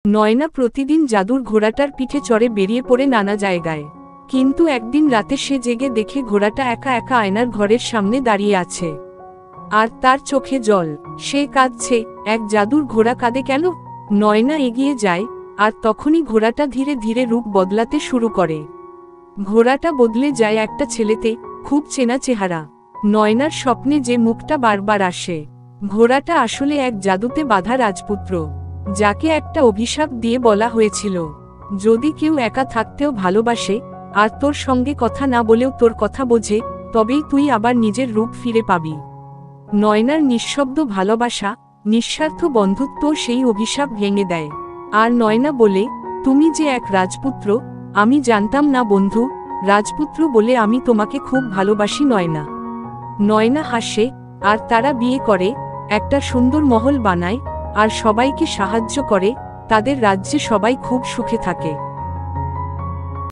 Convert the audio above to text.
নয়না প্রতিদিন জাদুর ঘোড়াটার পিঠে চড়ে বেরিয়ে পড়ে নানা জায়গায়। কিন্তু একদিন রাতে সে জেগে দেখে ঘোড়াটা একা একা আয়নার ঘরের সামনে দাঁড়িয়ে আছে। আর তার চোখে জল, সে কাঁদছে। এক জাদুর ঘোড়া কাঁদে কেন? নয়না এগিয়ে যায়, আর তখনই ঘোড়াটা ধীরে ধীরে রূপ বদলাতে শুরু করে। ঘোড়াটা বদলে যায় একটা ছেলেতে, খুব চেনা চেহারা। নয়নার স্বপ্নে যে মুখটা বারবার আসে। ঘোড়াটা আসলে এক জাদুতে বাঁধা রাজপুত্র, যাকে একটা অভিশাপ দিয়ে বলা হয়েছিল, যদি কেউ একা থাকতেও ভালোবাসে আর তোর সঙ্গে কথা না বলেও তোর কথা বোঝে, তবেই তুই আবার নিজের রূপ ফিরে পাবি। নয়নার নিঃশব্দ ভালোবাসা, নিঃস্বার্থ বন্ধুত্ব সেই অভিশাপ ভেঙে দেয়। আর নয়না বলে, তুমি যে এক রাজপুত্র, আমি জানতাম না বন্ধু। রাজপুত্র বলে আমি তোমাকে খুব ভালোবাসি নয়না। নয়না হাসে, আর তারা বিয়ে করে, একটা সুন্দর মহল বানায়, আর সবাইকে সাহায্য করে। তাদের রাজ্যে সবাই খুব সুখে থাকে।